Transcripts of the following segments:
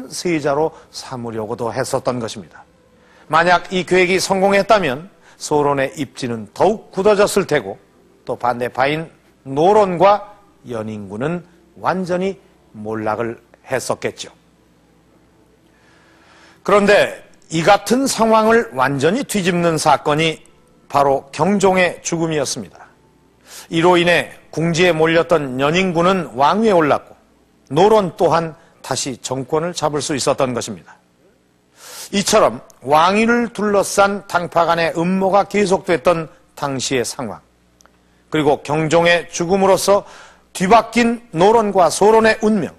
세자로 삼으려고도 했었던 것입니다. 만약 이 계획이 성공했다면 소론의 입지는 더욱 굳어졌을 테고 또 반대파인 노론과 연인군은 완전히 몰락을 했었겠죠. 그런데 이 같은 상황을 완전히 뒤집는 사건이 바로 경종의 죽음이었습니다. 이로 인해 궁지에 몰렸던 연인군은 왕위에 올랐고 노론 또한 다시 정권을 잡을 수 있었던 것입니다. 이처럼 왕위를 둘러싼 당파 간의 음모가 계속됐던 당시의 상황, 그리고 경종의 죽음으로써 뒤바뀐 노론과 소론의 운명,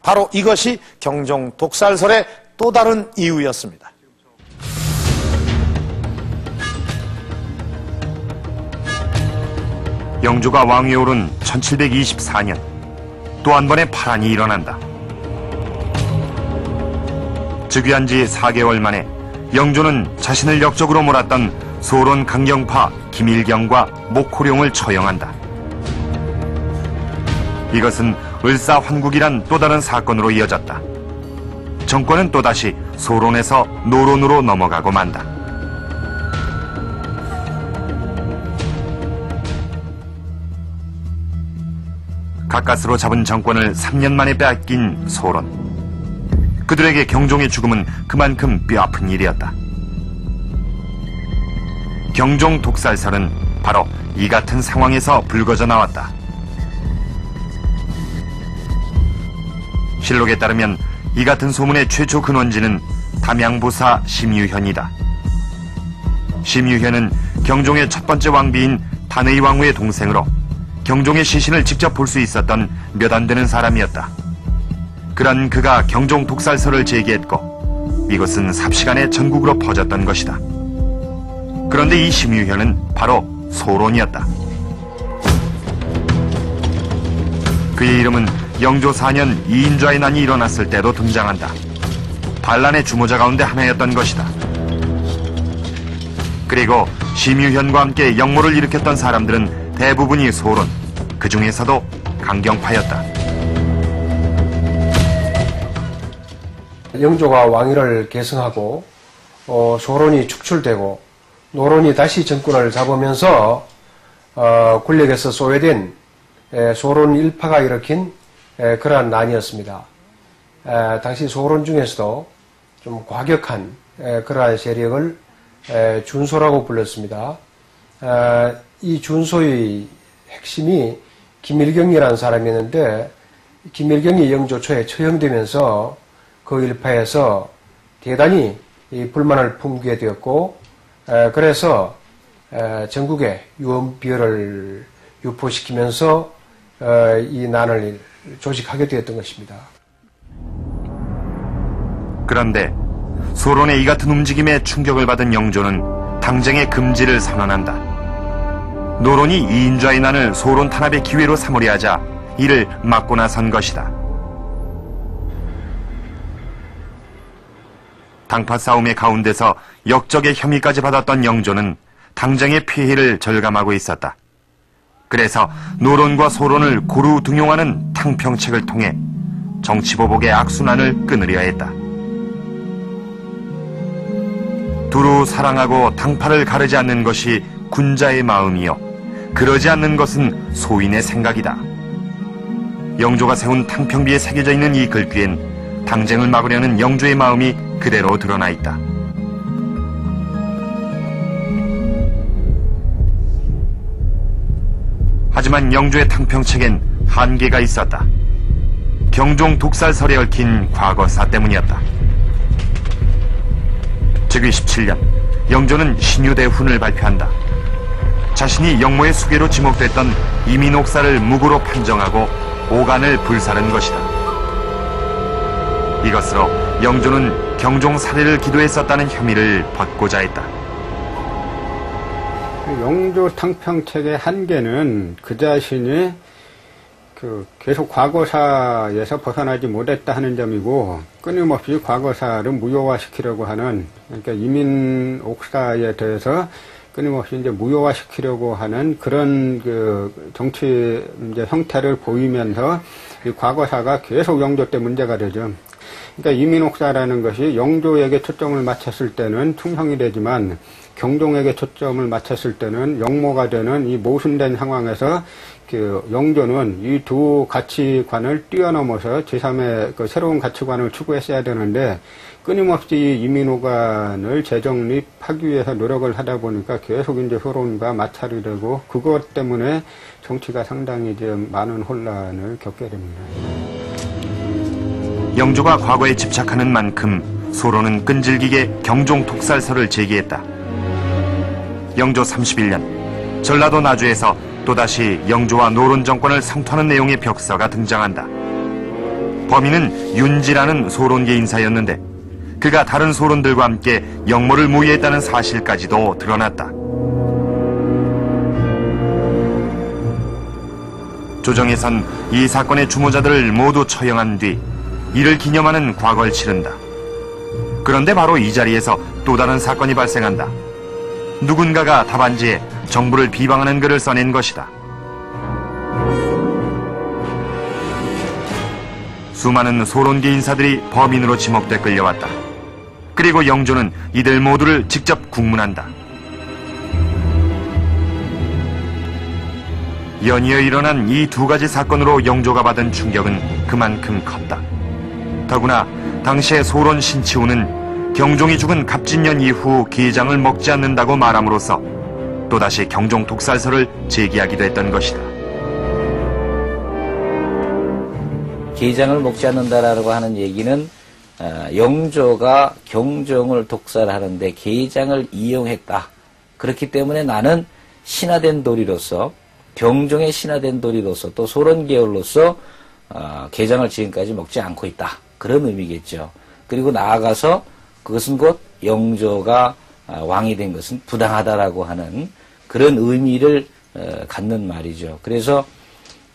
바로 이것이 경종 독살설의 또 다른 이유였습니다. 영조가 왕위에 오른 1724년 또 한 번의 파란이 일어난다. 즉위한 지 4개월 만에 영조는 자신을 역적으로 몰았던 소론 강경파 김일경과 목호룡을 처형한다. 이것은 을사환국이란 또 다른 사건으로 이어졌다. 정권은 또다시 소론에서 노론으로 넘어가고 만다. 가까스로 잡은 정권을 3년 만에 빼앗긴 소론. 그들에게 경종의 죽음은 그만큼 뼈아픈 일이었다. 경종 독살설은 바로 이 같은 상황에서 불거져 나왔다. 실록에 따르면 이 같은 소문의 최초 근원지는 담양부사 심유현이다. 심유현은 경종의 첫 번째 왕비인 단의 왕후의 동생으로 경종의 시신을 직접 볼 수 있었던 몇 안 되는 사람이었다. 그런 그가 경종 독살설을 제기했고 이것은 삽시간에 전국으로 퍼졌던 것이다. 그런데 이 심유현은 바로 소론이었다. 그의 이름은 영조 4년 이인좌의 난이 일어났을 때도 등장한다. 반란의 주모자 가운데 하나였던 것이다. 그리고 심유현과 함께 역모를 일으켰던 사람들은 대부분이 소론, 그 중에서도 강경파였다. 영조가 왕위를 계승하고 소론이 축출되고 노론이 다시 정권을 잡으면서 권력에서 소외된 소론 일파가 일으킨 그러한 난이었습니다. 당시 소론 중에서도 좀 과격한 그러한 세력을 준소라고 불렀습니다. 이 준소의 핵심이 김일경이라는 사람이었는데 김일경이 영조 초에 처형되면서 그 일파에서 대단히 이 불만을 품게 되었고 그래서 전국에 유언비어를 유포시키면서 이 난을 조직하게 되었던 것입니다. 그런데 소론의 이 같은 움직임에 충격을 받은 영조는 당쟁의 금지를 선언한다. 노론이 이인좌의 난을 소론 탄압의 기회로 삼으려 하자 이를 막고 나선 것이다. 당파 싸움의 가운데서 역적의 혐의까지 받았던 영조는 당쟁의 피해를 절감하고 있었다. 그래서 노론과 소론을 고루 등용하는 탕평책을 통해 정치보복의 악순환을 끊으려 했다. 두루 사랑하고 당파를 가르지 않는 것이 군자의 마음이요 그러지 않는 것은 소인의 생각이다. 영조가 세운 탕평비에 새겨져 있는 이 글귀엔 당쟁을 막으려는 영조의 마음이 그대로 드러나 있다. 하지만 영조의 탕평책엔 한계가 있었다. 경종 독살설에 얽힌 과거사 때문이었다. 즉위 17년, 영조는 신유대훈을 발표한다. 자신이 영모의 수괴로 지목됐던 이민옥사를 무고로 판정하고 오간을 불사른 것이다. 이것으로 영조는 경종 살해를 기도했었다는 혐의를 벗고자 했다. 영조 탕평책의 한계는 그 자신이 계속 과거사에서 벗어나지 못했다 하는 점이고 끊임없이 과거사를 무효화시키려고 하는, 그러니까 이민옥사에 대해서 끊임없이 이제 무효화시키려고 하는 그런 정치 이제 형태를 보이면서 이 과거사가 계속 영조 때 문제가 되죠. 그러니까 이민옥사라는 것이 영조에게 초점을 맞췄을 때는 충성이 되지만 경종에게 초점을 맞췄을 때는 영모가 되는 이 모순된 상황에서 그 영조는 이 두 가치관을 뛰어넘어서 제3의 그 새로운 가치관을 추구했어야 되는데 끊임없이 이민호관을 재정립하기 위해서 노력을 하다 보니까 계속 이제 소론과 마찰이 되고 그것 때문에 정치가 상당히 좀 많은 혼란을 겪게 됩니다. 영조가 과거에 집착하는 만큼 소론은 끈질기게 경종 독살설을 제기했다. 영조 31년 전라도 나주에서 또다시 영조와 노론 정권을 상투하는 내용의 벽서가 등장한다. 범인은 윤지라는 소론계 인사였는데 그가 다른 소론들과 함께 영모를 모의했다는 사실까지도 드러났다. 조정에선 이 사건의 주모자들을 모두 처형한 뒤 이를 기념하는 과거를 치른다. 그런데 바로 이 자리에서 또 다른 사건이 발생한다. 누군가가 답안지에 정부를 비방하는 글을 써낸 것이다. 수많은 소론계 인사들이 범인으로 지목돼 끌려왔다. 그리고 영조는 이들 모두를 직접 국문한다. 연이어 일어난 이 두 가지 사건으로 영조가 받은 충격은 그만큼 컸다. 더구나 당시의 소론 신치우는 경종이 죽은 갑진년 이후 게장을 먹지 않는다고 말함으로써 또다시 경종 독살설을 제기하기도 했던 것이다. 게장을 먹지 않는다라고 하는 얘기는 영조가 경종을 독살하는데 게장을 이용했다. 그렇기 때문에 나는 신하된 도리로서 경종의 신하된 도리로서 또 소론계열로서 게장을 지금까지 먹지 않고 있다. 그런 의미겠죠. 그리고 나아가서 그것은 곧 영조가 왕이 된 것은 부당하다라고 하는 그런 의미를 갖는 말이죠. 그래서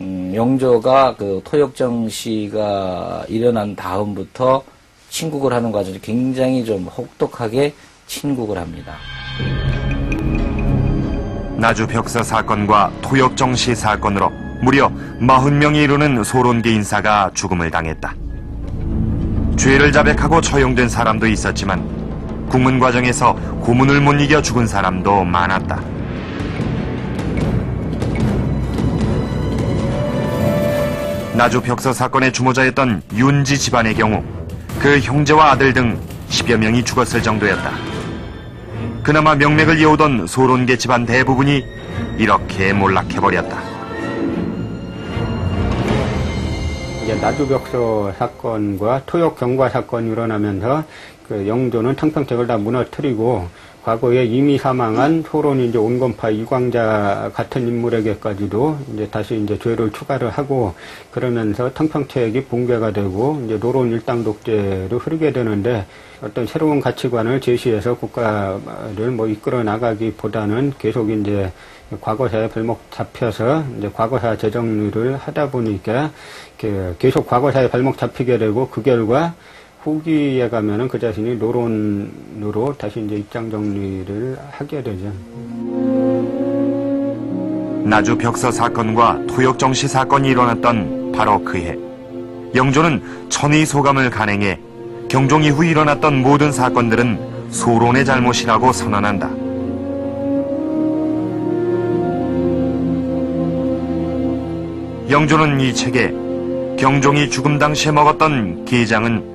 영조가 그 토역정시가 일어난 다음부터 친국을 하는 과정이 굉장히 좀 혹독하게 친국을 합니다. 나주 벽서 사건과 토역정시 사건으로 무려 40명이 이르는 소론계 인사가 죽음을 당했다. 죄를 자백하고 처형된 사람도 있었지만 국문 과정에서 고문을 못 이겨 죽은 사람도 많았다. 나주 벽서 사건의 주모자였던 윤지 집안의 경우 그 형제와 아들 등 10여 명이 죽었을 정도였다. 그나마 명맥을 이어오던 소론계 집안 대부분이 이렇게 몰락해버렸다. 이제 나주벽서 사건과 토역 경과 사건이 일어나면서 그 영조는 탕평책을 다 무너뜨리고 과거에 이미 사망한 소론이 이제 온건파 이광자 같은 인물에게까지도 이제 다시 이제 죄를 추가를 하고 그러면서 탕평책이 붕괴가 되고 이제 노론 일당 독재로 흐르게 되는데 어떤 새로운 가치관을 제시해서 국가를 뭐 이끌어 나가기보다는 계속 이제 과거사에 발목 잡혀서 이제 과거사 재정리를 하다 보니까 계속 과거사에 발목 잡히게 되고 그 결과 후기에 가면은 그 자신이 노론으로 다시 이제 입장 정리를 하게 되죠. 나주 벽서 사건과 토역정시 사건이 일어났던 바로 그해 영조는 천의소감을 간행해 경종 이후 일어났던 모든 사건들은 소론의 잘못이라고 선언한다. 영조는 이 책에 경종이 죽음 당시에 먹었던 게장은